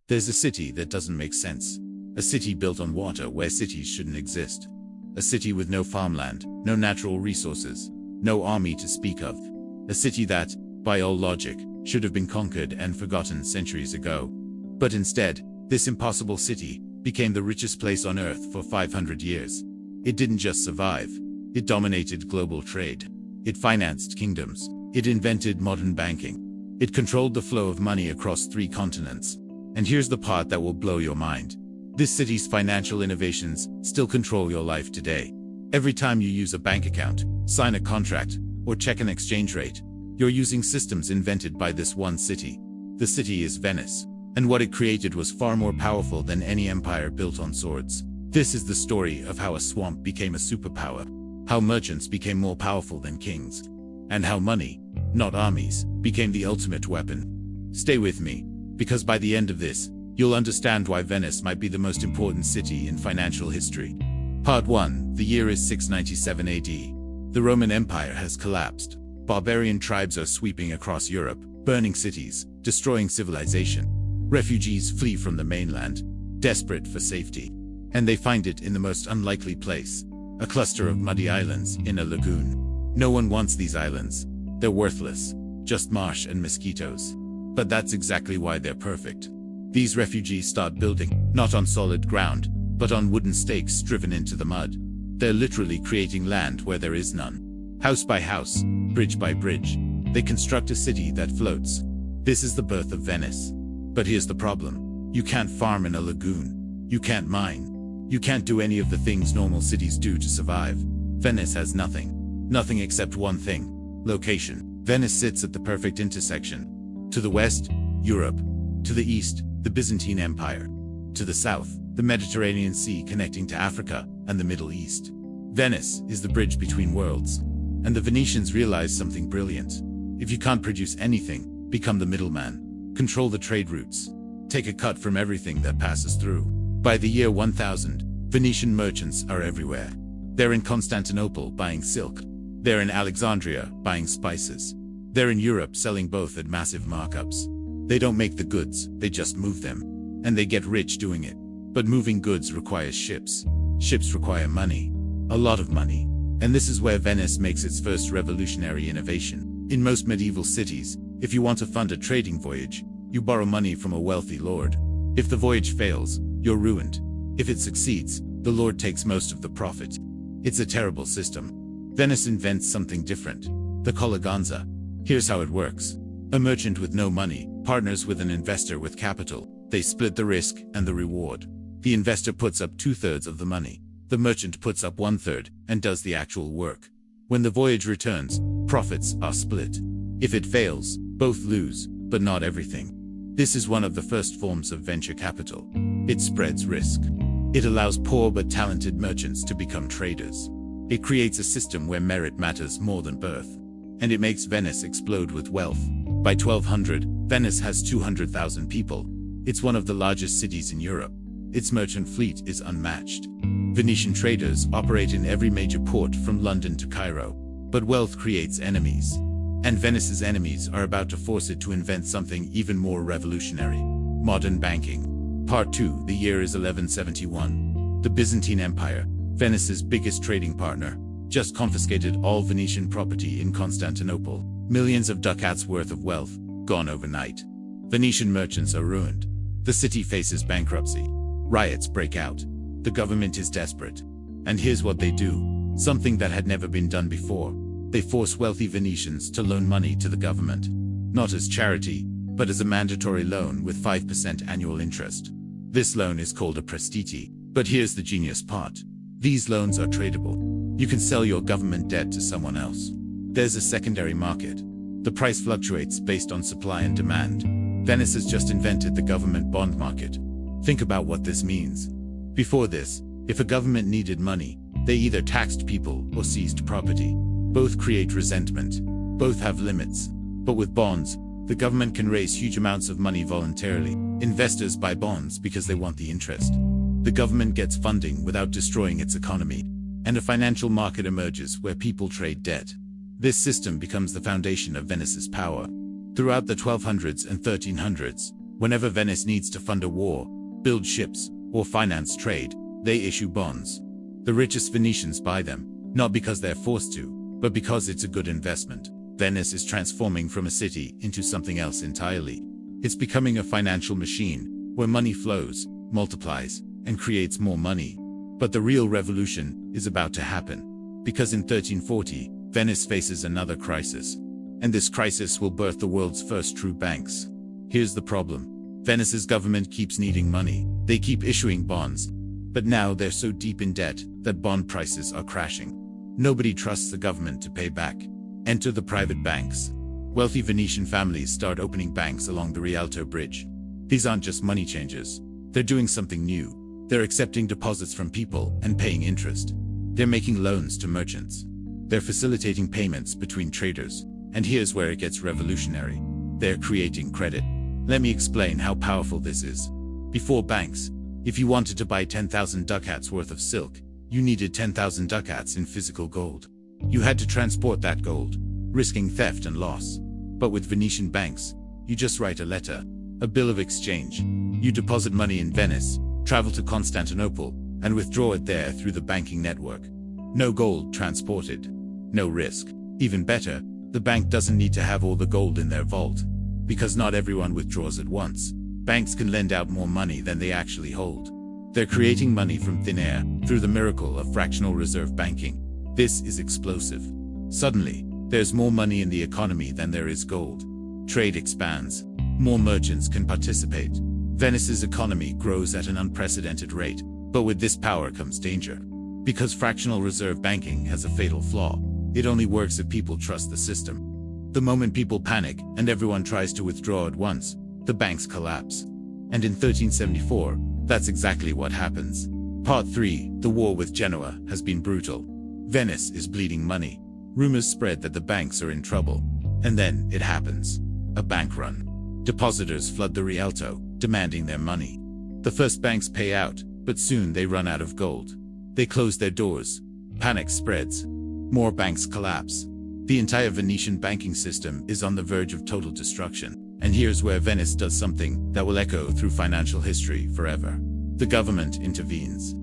There's a city that doesn't make sense. A city built on water where cities shouldn't exist. A city with no farmland, no natural resources, no army to speak of. A city that, by all logic, should have been conquered and forgotten centuries ago. But instead, this impossible city became the richest place on Earth for 500 years. It didn't just survive. It dominated global trade. It financed kingdoms. It invented modern banking. It controlled the flow of money across 3 continents. And here's the part that will blow your mind. This city's financial innovations still control your life today. Every time you use a bank account, sign a contract, or check an exchange rate, you're using systems invented by this one city. The city is Venice, and what it created was far more powerful than any empire built on swords. This is the story of how a swamp became a superpower, how merchants became more powerful than kings, and how money, not armies, became the ultimate weapon. Stay with me, because by the end of this, you'll understand why Venice might be the most important city in financial history. Part 1. The year is 697 AD. The Roman Empire has collapsed. Barbarian tribes are sweeping across Europe, burning cities, destroying civilization. Refugees flee from the mainland, desperate for safety. And they find it in the most unlikely place, a cluster of muddy islands in a lagoon. No one wants these islands. They're worthless, just marsh and mosquitoes. But that's exactly why they're perfect. These refugees start building, not on solid ground, but on wooden stakes driven into the mud. They're literally creating land where there is none. House by house, bridge by bridge, they construct a city that floats. This is the birth of Venice. But here's the problem. You can't farm in a lagoon. You can't mine. You can't do any of the things normal cities do to survive. Venice has nothing. Nothing except one thing: location. Venice sits at the perfect intersection. To the west, Europe. To the east, the Byzantine Empire. To the south, the Mediterranean Sea connecting to Africa and the Middle East. Venice is the bridge between worlds. And the Venetians realized something brilliant. If you can't produce anything, become the middleman. Control the trade routes. Take a cut from everything that passes through. By the year 1000, Venetian merchants are everywhere. They're in Constantinople buying silk. They're in Alexandria buying spices. They're in Europe selling both at massive markups. They don't make the goods, they just move them. And they get rich doing it. But moving goods requires ships. Ships require money. A lot of money. And this is where Venice makes its first revolutionary innovation. In most medieval cities, if you want to fund a trading voyage, you borrow money from a wealthy lord. If the voyage fails, you're ruined. If it succeeds, the lord takes most of the profit. It's a terrible system. Venice invents something different: the colleganza. Here's how it works. A merchant with no money partners with an investor with capital. They split the risk and the reward. The investor puts up 2/3 of the money. The merchant puts up 1/3 and does the actual work. When the voyage returns, profits are split. If it fails, both lose, but not everything. This is one of the first forms of venture capital. It spreads risk. It allows poor but talented merchants to become traders. It creates a system where merit matters more than birth. And it makes Venice explode with wealth. By 1200, Venice has 200,000 people. It's one of the largest cities in Europe. Its merchant fleet is unmatched. Venetian traders operate in every major port from London to Cairo. But wealth creates enemies. And Venice's enemies are about to force it to invent something even more revolutionary: modern banking. Part 2. The year is 1171. The Byzantine Empire, Venice's biggest trading partner, just confiscated all Venetian property in Constantinople. Millions of ducats worth of wealth, gone overnight. Venetian merchants are ruined. The city faces bankruptcy. Riots break out. The government is desperate. And here's what they do. Something that had never been done before. They force wealthy Venetians to loan money to the government. Not as charity, but as a mandatory loan with 5% annual interest. This loan is called a prestiti. But here's the genius part. These loans are tradable. You can sell your government debt to someone else. There's a secondary market. The price fluctuates based on supply and demand. Venice has just invented the government bond market. Think about what this means. Before this, if a government needed money, they either taxed people or seized property. Both create resentment. Both have limits. But with bonds, the government can raise huge amounts of money voluntarily. Investors buy bonds because they want the interest. The government gets funding without destroying its economy. And a financial market emerges where people trade debt. This system becomes the foundation of Venice's power. Throughout the 1200s and 1300s, Whenever Venice needs to fund a war, build ships, or finance trade, they issue bonds. The richest Venetians buy them, not because they're forced to, but because it's a good investment. Venice is transforming from a city into something else entirely. It's becoming a financial machine, where money flows, multiplies, and creates more money. But the real revolution is about to happen. Because in 1340, Venice faces another crisis. And this crisis will birth the world's first true banks. Here's the problem. Venice's government keeps needing money. They keep issuing bonds. But now they're so deep in debt that bond prices are crashing. Nobody trusts the government to pay back. Enter the private banks. Wealthy Venetian families start opening banks along the Rialto Bridge. These aren't just money changers. They're doing something new. They're accepting deposits from people and paying interest. They're making loans to merchants. They're facilitating payments between traders. And here's where it gets revolutionary. They're creating credit. Let me explain how powerful this is. Before banks, if you wanted to buy 10,000 ducats worth of silk, you needed 10,000 ducats in physical gold. You had to transport that gold, risking theft and loss. But with Venetian banks, you just write a letter, a bill of exchange. You deposit money in Venice, travel to Constantinople, and withdraw it there through the banking network. No gold transported. No risk. Even better, the bank doesn't need to have all the gold in their vault. Because not everyone withdraws at once. Banks can lend out more money than they actually hold. They're creating money from thin air through the miracle of fractional reserve banking. This is explosive. Suddenly, there's more money in the economy than there is gold. Trade expands. More merchants can participate. Venice's economy grows at an unprecedented rate. But with this power comes danger. Because fractional reserve banking has a fatal flaw. It only works if people trust the system. The moment people panic and everyone tries to withdraw at once, the banks collapse. And in 1374, that's exactly what happens. Part 3, the war with Genoa, has been brutal. Venice is bleeding money. Rumors spread that the banks are in trouble. And then it happens. A bank run. Depositors flood the Rialto, demanding their money. The first banks pay out, but soon they run out of gold. They close their doors. Panic spreads. More banks collapse. The entire Venetian banking system is on the verge of total destruction. And here's where Venice does something that will echo through financial history forever. The government intervenes.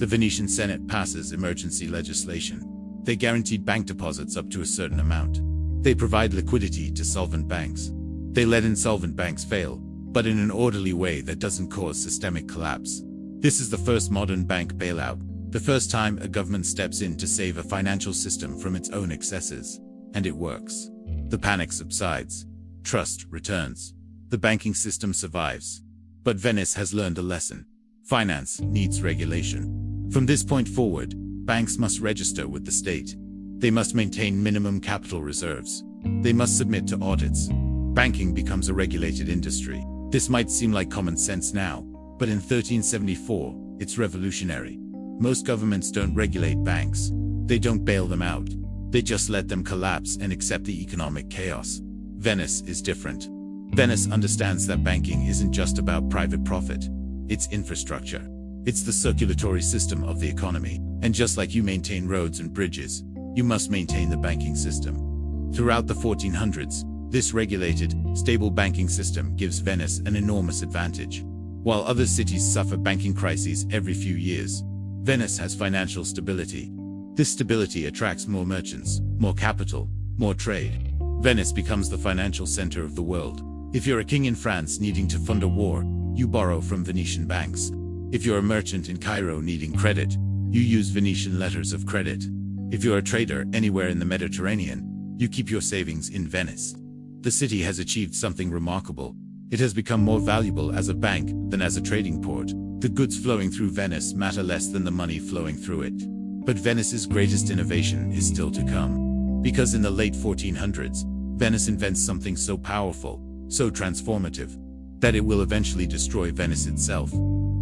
The Venetian Senate passes emergency legislation. They guaranteed bank deposits up to a certain amount. They provide liquidity to solvent banks. They let insolvent banks fail, but in an orderly way that doesn't cause systemic collapse. This is the first modern bank bailout, the first time a government steps in to save a financial system from its own excesses. And it works. The panic subsides. Trust returns. The banking system survives. But Venice has learned a lesson. Finance needs regulation. From this point forward, banks must register with the state. They must maintain minimum capital reserves. They must submit to audits. Banking becomes a regulated industry. This might seem like common sense now, but in 1374, it's revolutionary. Most governments don't regulate banks. They don't bail them out. They just let them collapse and accept the economic chaos. Venice is different. Venice understands that banking isn't just about private profit. It's infrastructure. It's the circulatory system of the economy. And just like you maintain roads and bridges, you must maintain the banking system. Throughout the 1400s, this regulated, stable banking system gives Venice an enormous advantage. While other cities suffer banking crises every few years, Venice has financial stability. This stability attracts more merchants, more capital, more trade. Venice becomes the financial center of the world. If you're a king in France needing to fund a war, you borrow from Venetian banks. If you're a merchant in Cairo needing credit, you use Venetian letters of credit. If you're a trader anywhere in the Mediterranean, you keep your savings in Venice. The city has achieved something remarkable. It has become more valuable as a bank than as a trading port. The goods flowing through Venice matter less than the money flowing through it. But Venice's greatest innovation is still to come. Because in the late 1400s, Venice invents something so powerful, so transformative, that it will eventually destroy Venice itself.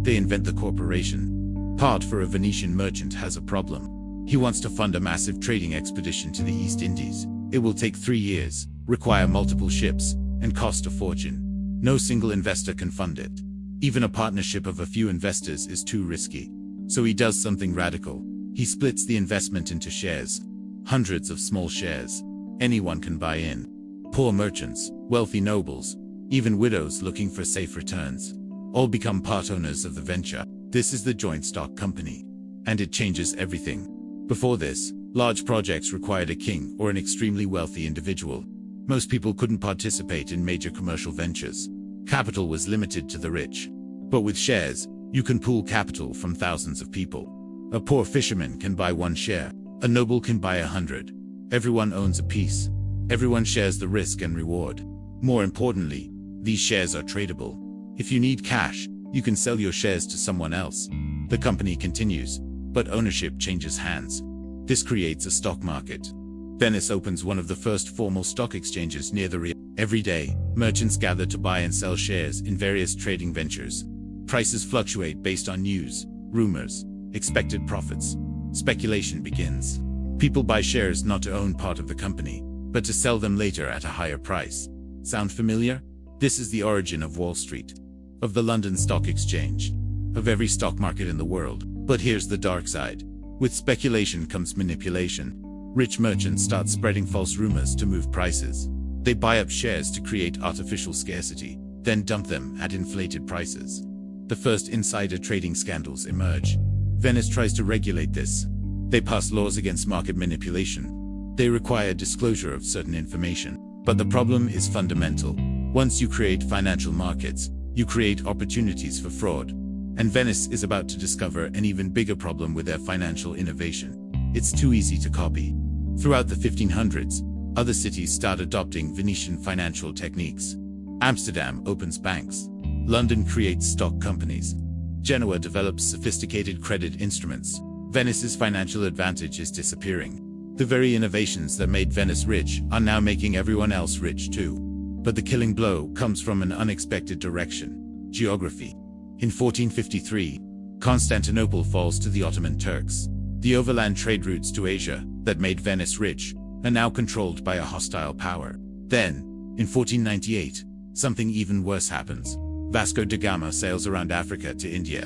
They invent the corporation. Part for a Venetian merchant has a problem. He wants to fund a massive trading expedition to the East Indies. It will take 3 years, require multiple ships, and cost a fortune. No single investor can fund it. Even a partnership of a few investors is too risky. So he does something radical. He splits the investment into shares. Hundreds of small shares. Anyone can buy in. Poor merchants, wealthy nobles, even widows looking for safe returns. All become part owners of the venture. This is the joint stock company. And it changes everything. Before this, large projects required a king or an extremely wealthy individual. Most people couldn't participate in major commercial ventures. Capital was limited to the rich. But with shares, you can pool capital from thousands of people. A poor fisherman can buy 1 share. A noble can buy 100. Everyone owns a piece. Everyone shares the risk and reward. More importantly, these shares are tradable. If you need cash, you can sell your shares to someone else. The company continues, but ownership changes hands. This creates a stock market. Venice opens one of the first formal stock exchanges near the Rio. Every day, merchants gather to buy and sell shares in various trading ventures. Prices fluctuate based on news, rumors, expected profits. Speculation begins. People buy shares not to own part of the company, but to sell them later at a higher price. Sound familiar? This is the origin of Wall Street, of the London Stock Exchange, of every stock market in the world. But here's the dark side. With speculation comes manipulation. Rich merchants start spreading false rumors to move prices. They buy up shares to create artificial scarcity, then dump them at inflated prices. The first insider trading scandals emerge. Venice tries to regulate this. They pass laws against market manipulation. They require disclosure of certain information. But the problem is fundamental. Once you create financial markets, you create opportunities for fraud. And Venice is about to discover an even bigger problem with their financial innovation. It's too easy to copy. Throughout the 1500s, other cities start adopting Venetian financial techniques. Amsterdam opens banks. London creates stock companies. Genoa develops sophisticated credit instruments. Venice's financial advantage is disappearing. The very innovations that made Venice rich are now making everyone else rich too. But the killing blow comes from an unexpected direction: geography. In 1453, Constantinople falls to the Ottoman Turks. The overland trade routes to Asia that made Venice rich are now controlled by a hostile power. Then, in 1498, something even worse happens. Vasco da Gama sails around Africa to India.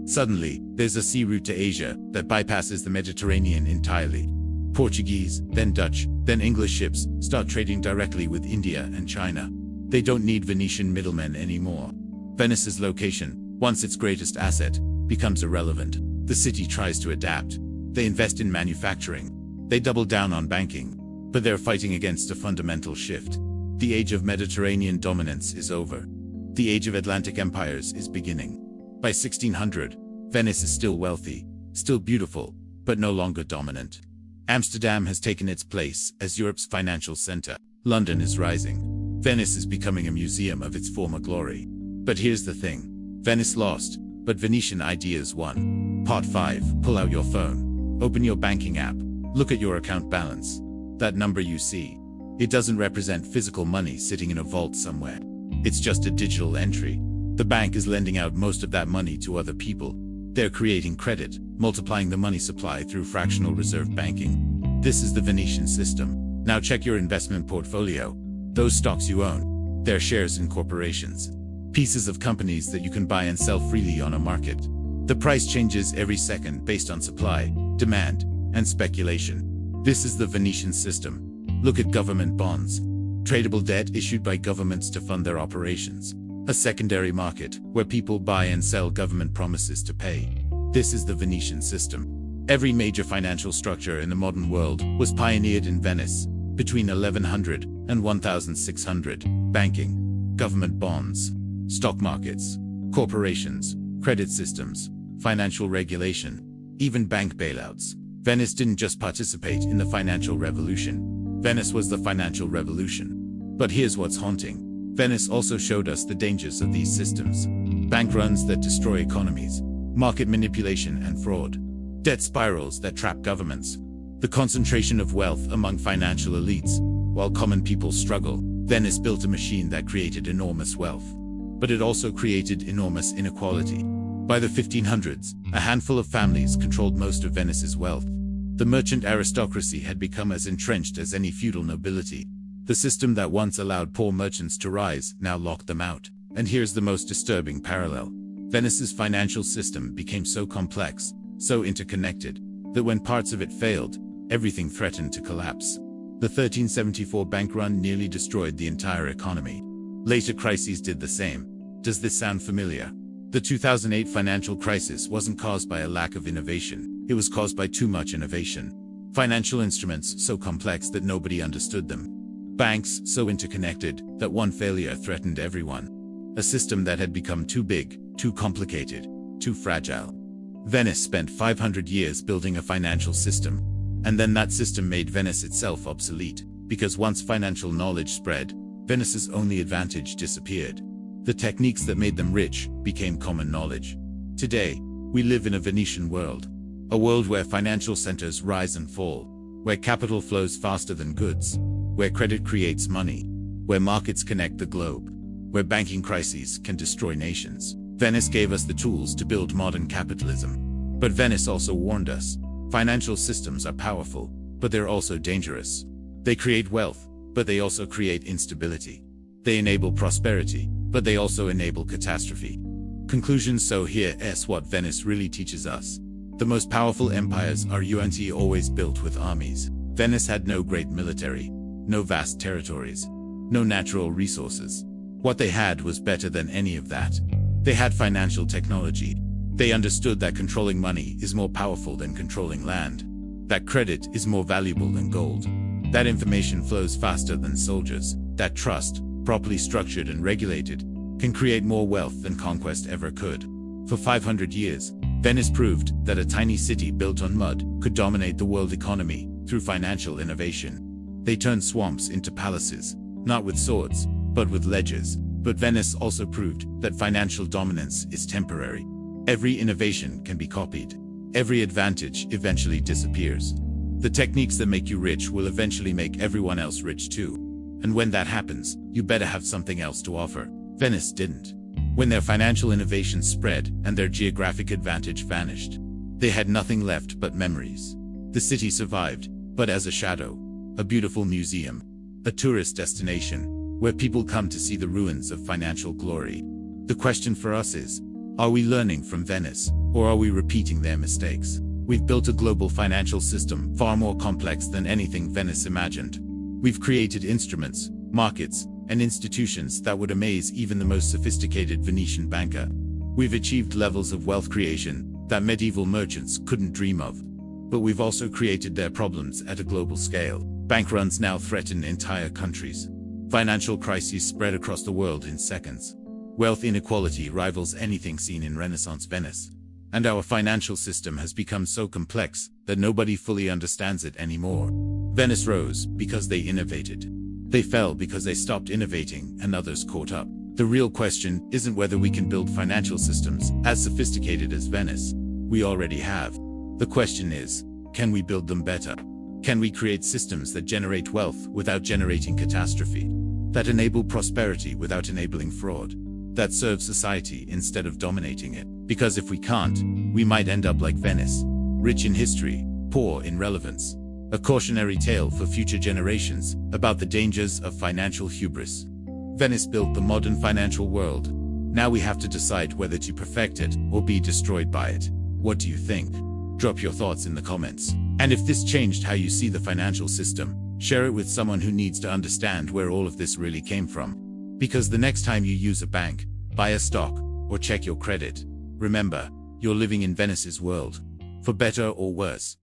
Suddenly, there's a sea route to Asia that bypasses the Mediterranean entirely. Portuguese, then Dutch, then English ships start trading directly with India and China. They don't need Venetian middlemen anymore. Venice's location, once its greatest asset, becomes irrelevant. The city tries to adapt. They invest in manufacturing. They double down on banking. But they're fighting against a fundamental shift. The age of Mediterranean dominance is over. The age of Atlantic empires is beginning. By 1600, Venice is still wealthy, still beautiful, but no longer dominant. Amsterdam has taken its place as Europe's financial center. London is rising. Venice is becoming a museum of its former glory. But here's the thing. Venice lost, but Venetian ideas won. Part 5. Pull out your phone. Open your banking app. Look at your account balance. That number you see. It doesn't represent physical money sitting in a vault somewhere. It's just a digital entry. The bank is lending out most of that money to other people. They're creating credit, multiplying the money supply through fractional reserve banking. This is the Venetian system. Now check your investment portfolio. Those stocks you own, they're shares in corporations. Pieces of companies that you can buy and sell freely on a market. The price changes every second based on supply, demand, and speculation. This is the Venetian system. Look at government bonds. Tradable debt issued by governments to fund their operations. A secondary market where people buy and sell government promises to pay. This is the Venetian system. Every major financial structure in the modern world was pioneered in Venice between 1100 and 1600. Banking, government bonds, stock markets, corporations, credit systems, financial regulation, even bank bailouts. Venice didn't just participate in the financial revolution. Venice was the financial revolution. But here's what's haunting. Venice also showed us the dangers of these systems. Bank runs that destroy economies, market manipulation and fraud, debt spirals that trap governments, the concentration of wealth among financial elites, while common people struggle. Venice built a machine that created enormous wealth. But it also created enormous inequality. By the 1500s, a handful of families controlled most of Venice's wealth. The merchant aristocracy had become as entrenched as any feudal nobility. The system that once allowed poor merchants to rise now locked them out. And here's the most disturbing parallel. Venice's financial system became so complex, so interconnected, that when parts of it failed, everything threatened to collapse. The 1374 bank run nearly destroyed the entire economy. Later crises did the same. Does this sound familiar? The 2008 financial crisis wasn't caused by a lack of innovation, it was caused by too much innovation. Financial instruments so complex that nobody understood them. Banks so interconnected that one failure threatened everyone. A system that had become too big, too complicated, too fragile. Venice spent 500 years building a financial system, and then that system made Venice itself obsolete, because once financial knowledge spread, Venice's only advantage disappeared. The techniques that made them rich became common knowledge. Today, we live in a Venetian world. A world where financial centers rise and fall, where capital flows faster than goods, where credit creates money, where markets connect the globe, where banking crises can destroy nations. Venice gave us the tools to build modern capitalism. But Venice also warned us. Financial systems are powerful, but they're also dangerous. They create wealth, but they also create instability. They enable prosperity, but they also enable catastrophe. Conclusion. So here's what Venice really teaches us. The most powerful empires are always built with armies. Venice had no great military, no vast territories, no natural resources. What they had was better than any of that. They had financial technology. They understood that controlling money is more powerful than controlling land. That credit is more valuable than gold. That information flows faster than soldiers. That trust, properly structured and regulated, can create more wealth than conquest ever could. For 500 years, Venice proved that a tiny city built on mud could dominate the world economy through financial innovation. They turned swamps into palaces, not with swords, but with ledgers. But Venice also proved that financial dominance is temporary. Every innovation can be copied. Every advantage eventually disappears. The techniques that make you rich will eventually make everyone else rich too. And when that happens, you better have something else to offer. Venice didn't. When their financial innovation spread and their geographic advantage vanished, they had nothing left but memories. The city survived, but as a shadow, a beautiful museum, a tourist destination, where people come to see the ruins of financial glory. The question for us is, are we learning from Venice, or are we repeating their mistakes? We've built a global financial system far more complex than anything Venice imagined. We've created instruments, markets, and institutions that would amaze even the most sophisticated Venetian banker. We've achieved levels of wealth creation that medieval merchants couldn't dream of. But we've also created their problems at a global scale. Bank runs now threaten entire countries. Financial crises spread across the world in seconds. Wealth inequality rivals anything seen in Renaissance Venice. And our financial system has become so complex that nobody fully understands it anymore. Venice rose because they innovated. They fell because they stopped innovating and others caught up. The real question isn't whether we can build financial systems as sophisticated as Venice. We already have. The question is, can we build them better? Can we create systems that generate wealth without generating catastrophe? That enable prosperity without enabling fraud? That serve society instead of dominating it? Because if we can't, we might end up like Venice, rich in history, poor in relevance. A cautionary tale for future generations about the dangers of financial hubris. Venice built the modern financial world. Now we have to decide whether to perfect it or be destroyed by it. What do you think? Drop your thoughts in the comments. And if this changed how you see the financial system, share it with someone who needs to understand where all of this really came from. Because the next time you use a bank, buy a stock, or check your credit, remember, you're living in Venice's world. For better or worse.